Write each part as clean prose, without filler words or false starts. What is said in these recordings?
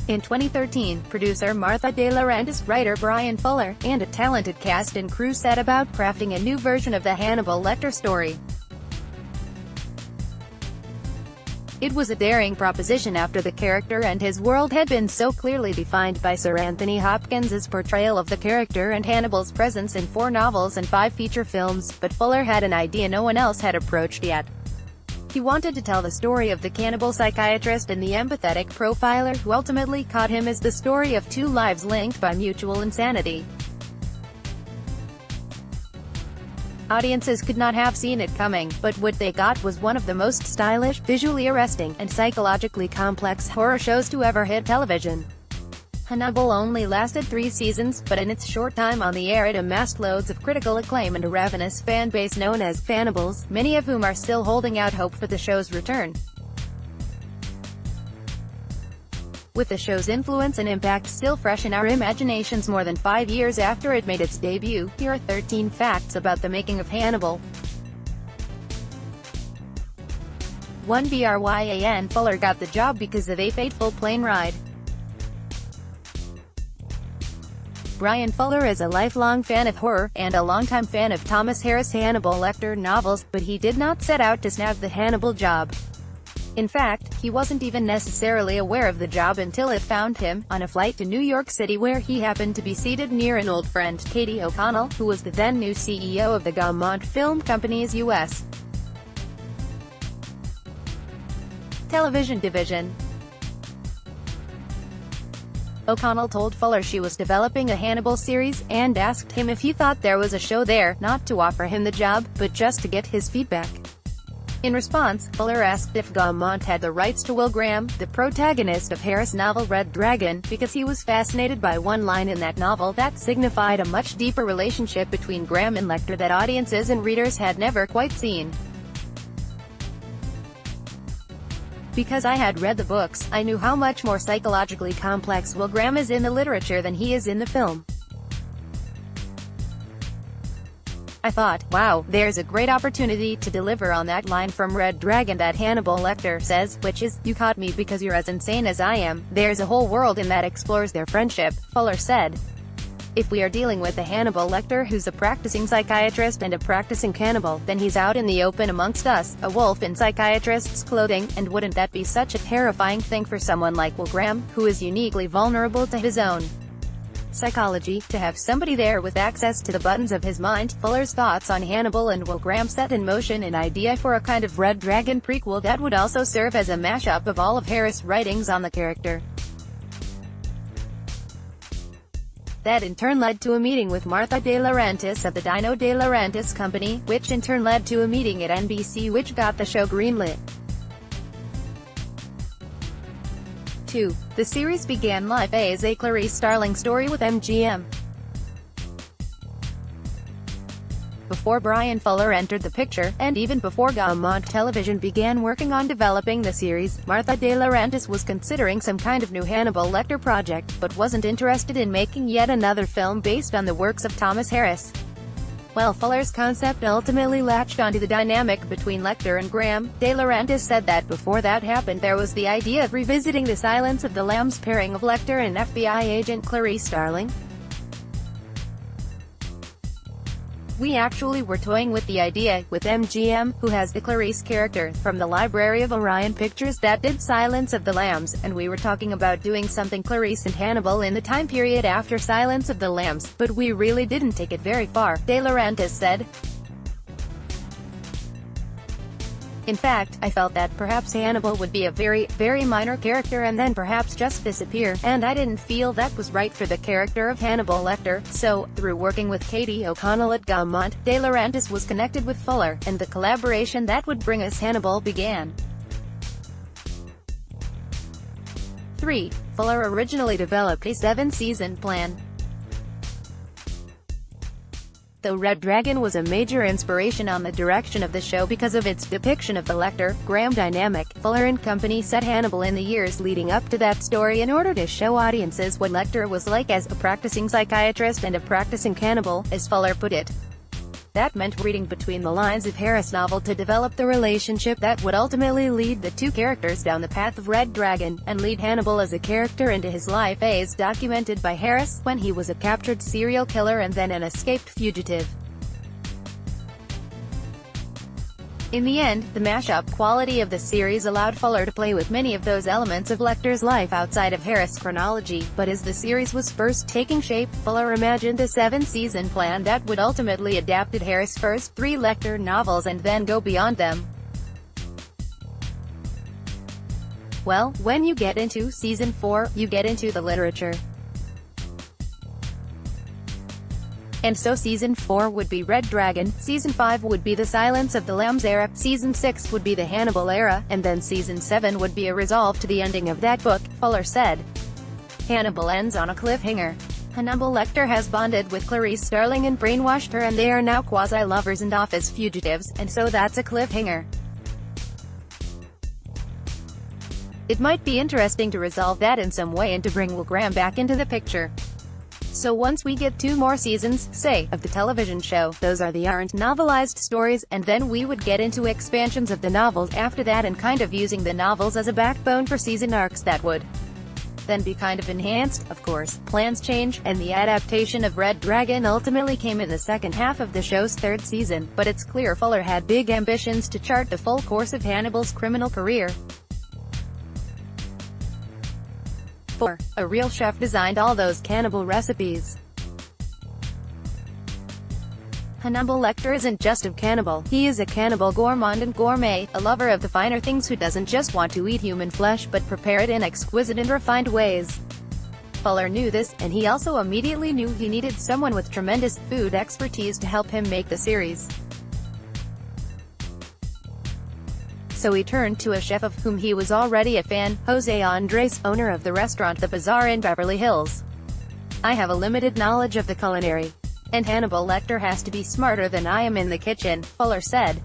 In 2013, producer Martha De Laurentiis, writer Bryan Fuller, and a talented cast and crew set about crafting a new version of the Hannibal Lecter story. It was a daring proposition after the character and his world had been so clearly defined by Sir Anthony Hopkins' portrayal of the character and Hannibal's presence in 4 novels and 5 feature films, but Fuller had an idea no one else had approached yet. He wanted to tell the story of the cannibal psychiatrist and the empathetic profiler who ultimately caught him as the story of 2 lives linked by mutual insanity. Audiences could not have seen it coming, but what they got was one of the most stylish, visually arresting, and psychologically complex horror shows to ever hit television. Hannibal only lasted 3 seasons, but in its short time on the air it amassed loads of critical acclaim and a ravenous fan base known as Fannibals, many of whom are still holding out hope for the show's return. With the show's influence and impact still fresh in our imaginations more than 5 years after it made its debut, here are 13 facts about the making of Hannibal. 1. Bryan Fuller got the job because of a fateful plane ride. Bryan Fuller is a lifelong fan of horror, and a longtime fan of Thomas Harris' Hannibal Lecter novels, but he did not set out to snag the Hannibal job. In fact, he wasn't even necessarily aware of the job until it found him, on a flight to New York City where he happened to be seated near an old friend, Katie O'Connell, who was the then new CEO of the Gaumont Film Company's U.S. television division. O'Connell told Fuller she was developing a Hannibal series, and asked him if he thought there was a show there, not to offer him the job, but just to get his feedback. In response, Fuller asked if Gaumont had the rights to Will Graham, the protagonist of Harris' novel Red Dragon, because he was fascinated by one line in that novel that signified a much deeper relationship between Graham and Lecter that audiences and readers had never quite seen. Because I had read the books, I knew how much more psychologically complex Will Graham is in the literature than he is in the film. I thought, wow, there's a great opportunity to deliver on that line from Red Dragon that Hannibal Lecter says, which is, "You caught me because you're as insane as I am." There's a whole world in that explores their friendship, Fuller said. If we are dealing with a Hannibal Lecter who's a practicing psychiatrist and a practicing cannibal, then he's out in the open amongst us, a wolf in psychiatrist's clothing, and wouldn't that be such a terrifying thing for someone like Will Graham, who is uniquely vulnerable to his own psychology, to have somebody there with access to the buttons of his mind? Fuller's thoughts on Hannibal and Will Graham set in motion an idea for a kind of Red Dragon prequel that would also serve as a mashup of all of Harris' writings on the character. That in turn led to a meeting with Martha De Laurentiis of the Dino De Laurentiis Company, which in turn led to a meeting at NBC which got the show greenlit. 2. The series began life as a Clarice Starling story with MGM. Before Bryan Fuller entered the picture, and even before Gaumont Television began working on developing the series, Martha De Laurentiis was considering some kind of new Hannibal Lecter project, but wasn't interested in making yet another film based on the works of Thomas Harris. While Fuller's concept ultimately latched onto the dynamic between Lecter and Graham, De Laurentiis said that before that happened there was the idea of revisiting the Silence of the Lambs pairing of Lecter and FBI agent Clarice Starling. We actually were toying with the idea, with MGM, who has the Clarice character, from the library of Orion Pictures that did Silence of the Lambs, and we were talking about doing something Clarice and Hannibal in the time period after Silence of the Lambs, but we really didn't take it very far, De Laurentiis said. In fact, I felt that perhaps Hannibal would be a very, very minor character and then perhaps just disappear, and I didn't feel that was right for the character of Hannibal Lecter, so, through working with Katie O'Connell at Gaumont, De Laurentiis was connected with Fuller, and the collaboration that would bring us Hannibal began. 3. Fuller originally developed a 7-season plan. Though Red Dragon was a major inspiration on the direction of the show because of its depiction of the Lecter-Graham dynamic, Fuller and company set Hannibal in the years leading up to that story in order to show audiences what Lecter was like as a practicing psychiatrist and a practicing cannibal, as Fuller put it. That meant reading between the lines of Harris' novel to develop the relationship that would ultimately lead the two characters down the path of Red Dragon, and lead Hannibal as a character into his life as documented by Harris, when he was a captured serial killer and then an escaped fugitive. In the end, the mashup quality of the series allowed Fuller to play with many of those elements of Lecter's life outside of Harris' chronology, but as the series was first taking shape, Fuller imagined a 7-season plan that would ultimately adapt Harris' first 3 Lecter novels and then go beyond them. Well, when you get into Season 4, you get into the literature. And so Season 4 would be Red Dragon, Season 5 would be the Silence of the Lambs era, Season 6 would be the Hannibal era, and then Season 7 would be a resolve to the ending of that book, Fuller said. Hannibal ends on a cliffhanger. Hannibal Lecter has bonded with Clarice Starling and brainwashed her, and they are now quasi-lovers and office fugitives, and so that's a cliffhanger. It might be interesting to resolve that in some way and to bring Will Graham back into the picture. So once we get 2 more seasons, say, of the television show, those aren't novelized stories, and then we would get into expansions of the novels after that and kind of using the novels as a backbone for season arcs that would then be kind of enhanced. Of course, plans change, and the adaptation of Red Dragon ultimately came in the second half of the show's 3rd season, but it's clear Fuller had big ambitions to chart the full course of Hannibal's criminal career. 4. A real chef designed all those cannibal recipes. Hannibal Lecter isn't just a cannibal, he is a cannibal gourmand and gourmet, a lover of the finer things who doesn't just want to eat human flesh but prepare it in exquisite and refined ways. Fuller knew this, and he also immediately knew he needed someone with tremendous food expertise to help him make the series. So he turned to a chef of whom he was already a fan, Jose Andres, owner of the restaurant The Bazaar in Beverly Hills. I have a limited knowledge of the culinary, and Hannibal Lecter has to be smarter than I am in the kitchen, Fuller said.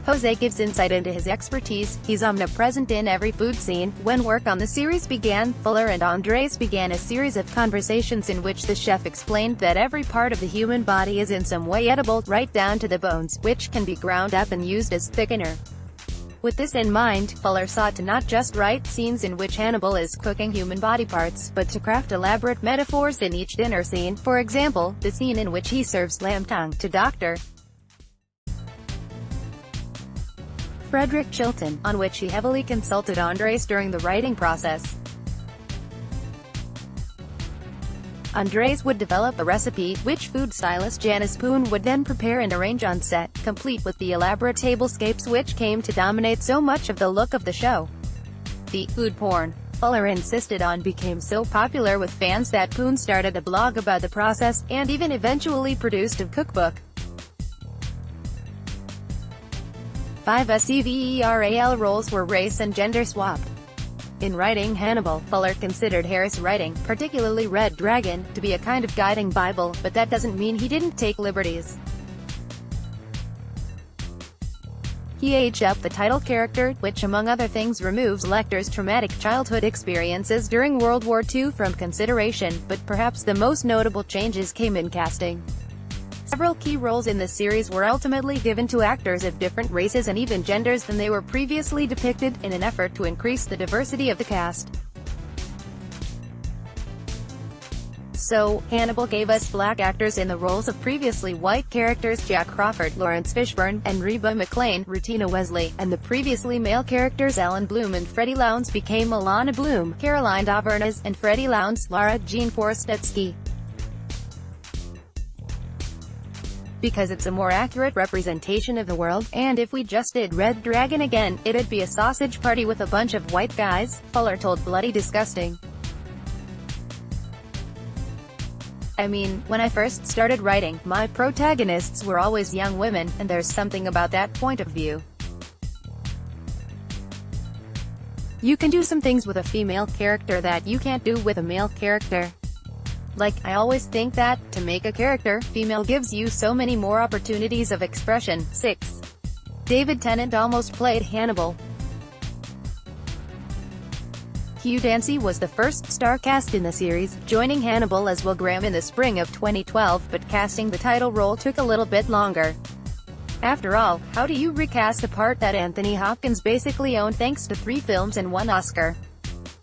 Jose gives insight into his expertise, he's omnipresent in every food scene. When work on the series began, Fuller and Andres began a series of conversations in which the chef explained that every part of the human body is in some way edible, right down to the bones, which can be ground up and used as thickener. With this in mind, Fuller sought to not just write scenes in which Hannibal is cooking human body parts, but to craft elaborate metaphors in each dinner scene. For example, the scene in which he serves lamb tongue to Dr. Frederick Chilton, on which he heavily consulted Andres during the writing process. Andres would develop a recipe, which food stylist Janice Poon would then prepare and arrange on set, complete with the elaborate tablescapes which came to dominate so much of the look of the show. The food porn Fuller insisted on became so popular with fans that Poon started a blog about the process, and even eventually produced a cookbook. 5 SEVERAL roles were race and gender swapped. In writing Hannibal, Fuller considered Harris' writing, particularly Red Dragon, to be a kind of guiding Bible, but that doesn't mean he didn't take liberties. He aged up the title character, which among other things removes Lecter's traumatic childhood experiences during World War II from consideration, but perhaps the most notable changes came in casting. Several key roles in the series were ultimately given to actors of different races and even genders than they were previously depicted, in an effort to increase the diversity of the cast. So, Hannibal gave us black actors in the roles of previously white characters Jack Crawford, Lawrence Fishburne, and Reba McClane, Rutina Wesley, and the previously male characters Alan Bloom and Freddie Lounds became Alana Bloom, Caroline Davernaz, and Freddie Lounds, Lara Jean Forestetsky. Because it's a more accurate representation of the world, and if we just did Red Dragon again, it'd be a sausage party with a bunch of white guys, Fuller told Bloody Disgusting. I mean, when I first started writing, my protagonists were always young women, and there's something about that point of view. You can do some things with a female character that you can't do with a male character. Like, I always think that, to make a character female gives you so many more opportunities of expression. 6. David Tennant almost played Hannibal. Hugh Dancy was the first star cast in the series, joining Hannibal as Will Graham in the spring of 2012, but casting the title role took a little bit longer. After all, how do you recast a part that Anthony Hopkins basically owned thanks to 3 films and 1 Oscar?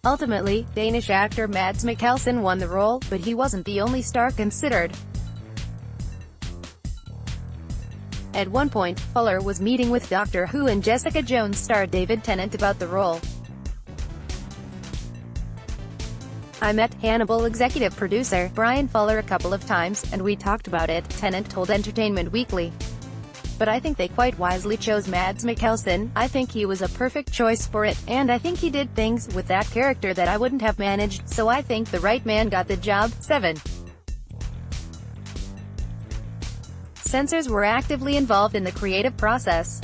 Ultimately, Danish actor Mads Mikkelsen won the role, but he wasn't the only star considered. At one point, Fuller was meeting with Doctor Who and Jessica Jones star David Tennant about the role. "I met Hannibal executive producer Bryan Fuller a couple of times, and we talked about it," Tennant told Entertainment Weekly. "But I think they quite wisely chose Mads Mikkelsen. I think he was a perfect choice for it, and I think he did things with that character that I wouldn't have managed, so I think the right man got the job." 7. Censors were actively involved in the creative process.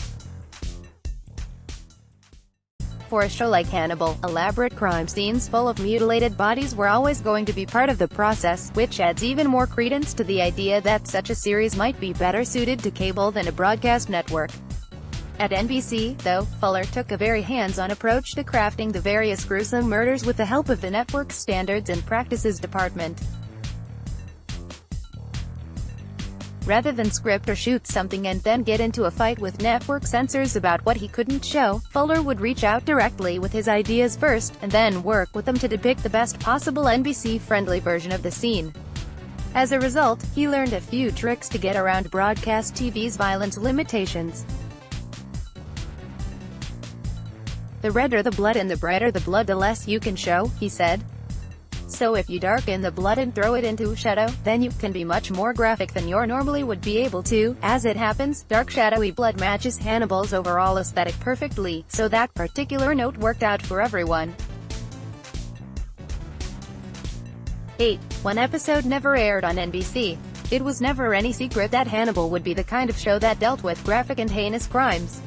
For a show like Hannibal, elaborate crime scenes full of mutilated bodies were always going to be part of the process, which adds even more credence to the idea that such a series might be better suited to cable than a broadcast network. At NBC, though, Fuller took a very hands-on approach to crafting the various gruesome murders with the help of the network's Standards and Practices Department. Rather than script or shoot something and then get into a fight with network censors about what he couldn't show, Fuller would reach out directly with his ideas first, and then work with them to depict the best possible NBC-friendly version of the scene. As a result, he learned a few tricks to get around broadcast TV's violence limitations. "The redder the blood and the brighter the blood, the less you can show," he said. "So if you darken the blood and throw it into shadow, then you can be much more graphic than you normally would be able to. As it happens, dark shadowy blood matches Hannibal's overall aesthetic perfectly, so that particular note worked out for everyone." 8. One episode never aired on NBC. It was never any secret that Hannibal would be the kind of show that dealt with graphic and heinous crimes.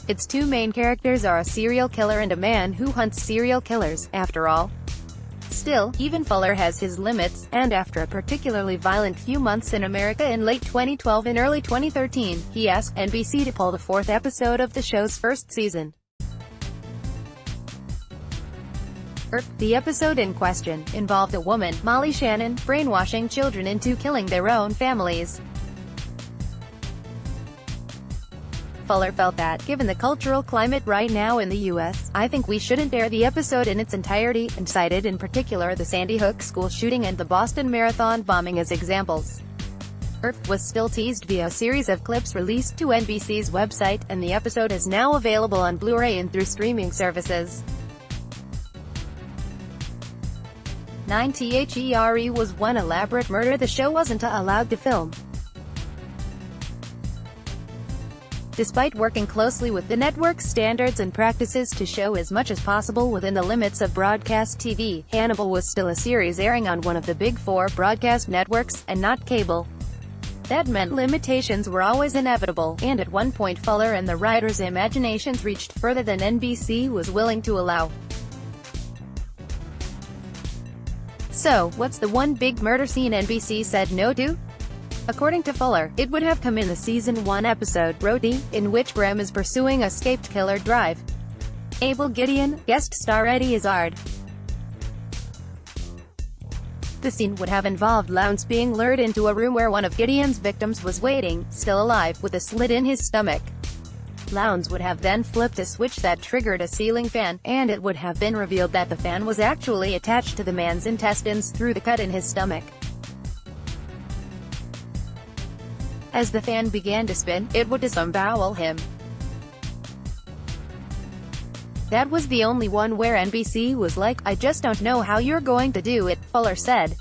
Its 2 main characters are a serial killer and a man who hunts serial killers, after all. Still, even Fuller has his limits, and after a particularly violent few months in America in late 2012 and early 2013, he asked NBC to pull the 4th episode of the show's first season. The episode in question involved a woman, Molly Shannon, brainwashing children into killing their own families. Fuller felt that, given the cultural climate right now in the U.S., "I think we shouldn't air the episode in its entirety," and cited in particular the Sandy Hook school shooting and the Boston Marathon bombing as examples. Was still teased via a series of clips released to NBC's website, and the episode is now available on Blu-ray and through streaming services. 9. There was one elaborate murder the show wasn't allowed to film. Despite working closely with the network's Standards and Practices to show as much as possible within the limits of broadcast TV, Hannibal was still a series airing on one of the big 4 broadcast networks, and not cable. That meant limitations were always inevitable, and at one point Fuller and the writers' imaginations reached further than NBC was willing to allow. So, what's the one big murder scene NBC said no to? According to Fuller, it would have come in the Season 1 episode, Roadie, in which Graham is pursuing escaped killer Drive. Abel Gideon, guest star Eddie Izzard. The scene would have involved Lowndes being lured into a room where one of Gideon's victims was waiting, still alive, with a slit in his stomach. Lowndes would have then flipped a switch that triggered a ceiling fan, and it would have been revealed that the fan was actually attached to the man's intestines through the cut in his stomach. As the fan began to spin, it would disembowel him. That was the only one where NBC was like, "I just don't know how you're going to do it," Fuller said.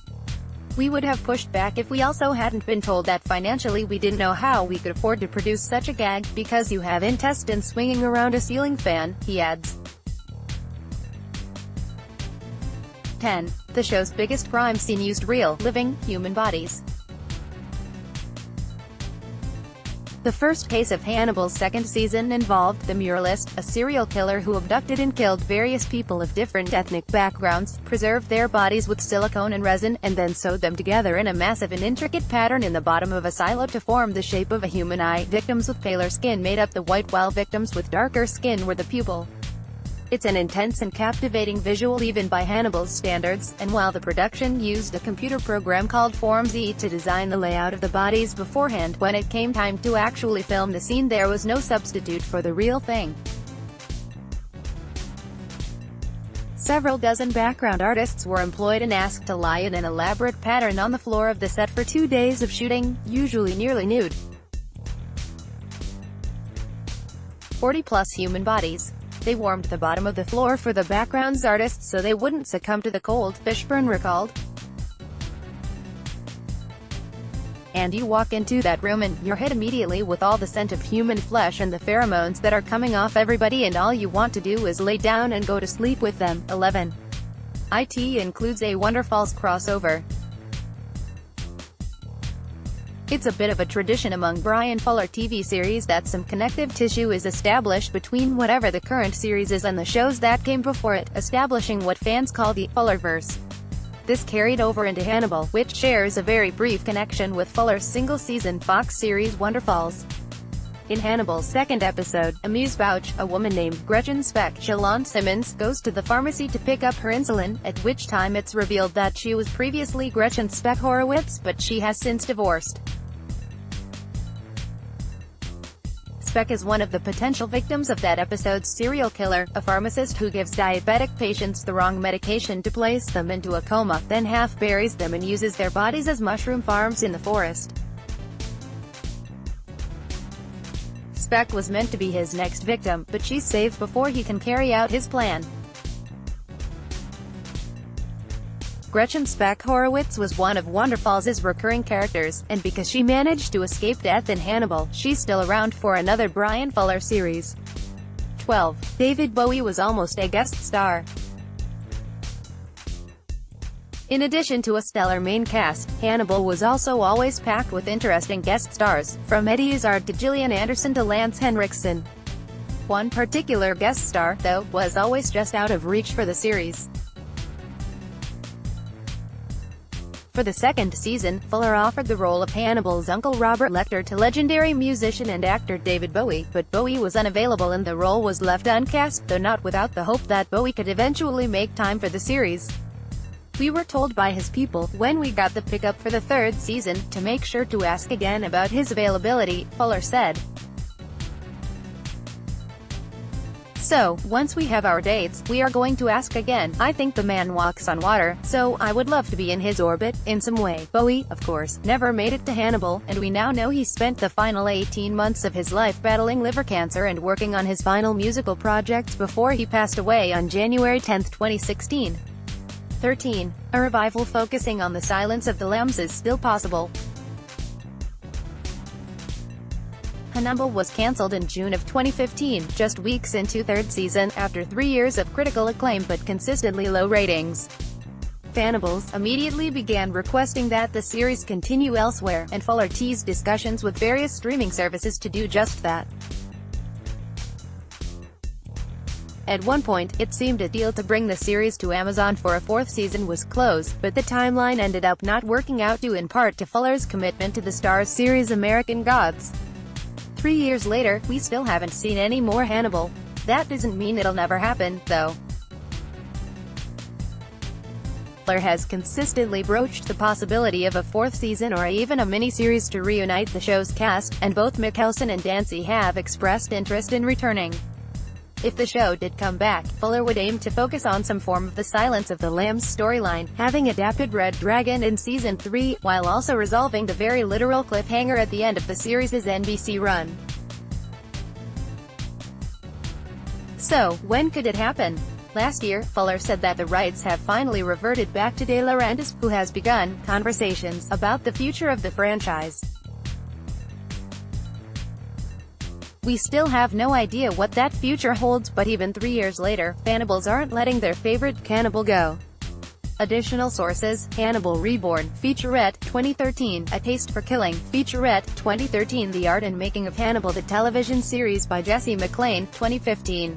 "We would have pushed back if we also hadn't been told that financially we didn't know how we could afford to produce such a gag, because you have intestines swinging around a ceiling fan," he adds. 10. The show's biggest crime scene used real, living, human bodies. The first case of Hannibal's 2nd season involved the muralist, a serial killer who abducted and killed various people of different ethnic backgrounds, preserved their bodies with silicone and resin, and then sewed them together in a massive and intricate pattern in the bottom of a silo to form the shape of a human eye. Victims with paler skin made up the white while victims with darker skin were the pupil. It's an intense and captivating visual even by Hannibal's standards, and while the production used a computer program called Form Z to design the layout of the bodies beforehand, when it came time to actually film the scene there was no substitute for the real thing. Several dozen background artists were employed and asked to lie in an elaborate pattern on the floor of the set for 2 days of shooting, usually nearly nude. 40-plus human bodies. They warmed the bottom of the floor for the backgrounds artists so they wouldn't succumb to the cold, Fishburne recalled. And you walk into that room and you're hit immediately with all the scent of human flesh and the pheromones that are coming off everybody, and all you want to do is lay down and go to sleep with them. 11. It includes a Wonderfalls crossover. It's a bit of a tradition among Bryan Fuller TV series that some connective tissue is established between whatever the current series is and the shows that came before it, establishing what fans call the Fullerverse. This carried over into Hannibal, which shares a very brief connection with Fuller's single-season Fox series Wonderfalls. In Hannibal's second episode, Amuse-Bouche, a woman named Gretchen Speck Shalon Simmons goes to the pharmacy to pick up her insulin, at which time it's revealed that she was previously Gretchen Speck Horowitz, but she has since divorced. Speck is one of the potential victims of that episode's serial killer, a pharmacist who gives diabetic patients the wrong medication to place them into a coma, then half-buries them and uses their bodies as mushroom farms in the forest. Speck was meant to be his next victim, but she's saved before he can carry out his plan. Gretchen Speck Horowitz was one of Wonderfalls' recurring characters, and because she managed to escape death in Hannibal, she's still around for another Bryan Fuller series. 12. David Bowie was almost a guest star. In addition to a stellar main cast, Hannibal was also always packed with interesting guest stars, from Eddie Izzard to Gillian Anderson to Lance Henriksen. One particular guest star, though, was always just out of reach for the series. For the second season, Fuller offered the role of Hannibal's uncle Robert Lecter to legendary musician and actor David Bowie, but Bowie was unavailable and the role was left uncast, though not without the hope that Bowie could eventually make time for the series. We were told by his people, when we got the pickup for the third season, to make sure to ask again about his availability, Fuller said. So, once we have our dates, we are going to ask again. I think the man walks on water, so I would love to be in his orbit, in some way. Bowie, of course, never made it to Hannibal, and we now know he spent the final 18 months of his life battling liver cancer and working on his final musical projects before he passed away on January 10, 2016. 13. A revival focusing on the Silence of the Lambs is still possible. Hannibal was cancelled in June of 2015, just weeks into third season, after 3 years of critical acclaim but consistently low ratings. Fannibals immediately began requesting that the series continue elsewhere, and Fuller teased discussions with various streaming services to do just that. At one point, it seemed a deal to bring the series to Amazon for a fourth season was closed, but the timeline ended up not working out due in part to Fuller's commitment to the Starz series American Gods. 3 years later, we still haven't seen any more Hannibal. That doesn't mean it'll never happen, though. Fuller has consistently broached the possibility of a fourth season or even a mini-series to reunite the show's cast, and both Mikkelsen and Dancy have expressed interest in returning. If the show did come back, Fuller would aim to focus on some form of the Silence of the Lambs storyline, having adapted Red Dragon in Season 3, while also resolving the very literal cliffhanger at the end of the series' NBC run. So, when could it happen? Last year, Fuller said that the rights have finally reverted back to De Laurentiis, who has begun conversations about the future of the franchise. We still have no idea what that future holds, but even 3 years later, Fannibals aren't letting their favorite cannibal go. Additional sources: Hannibal Reborn, Featurette, 2013, A Taste for Killing, Featurette, 2013, The Art and Making of Hannibal, the television series by Jesse McLean, 2015.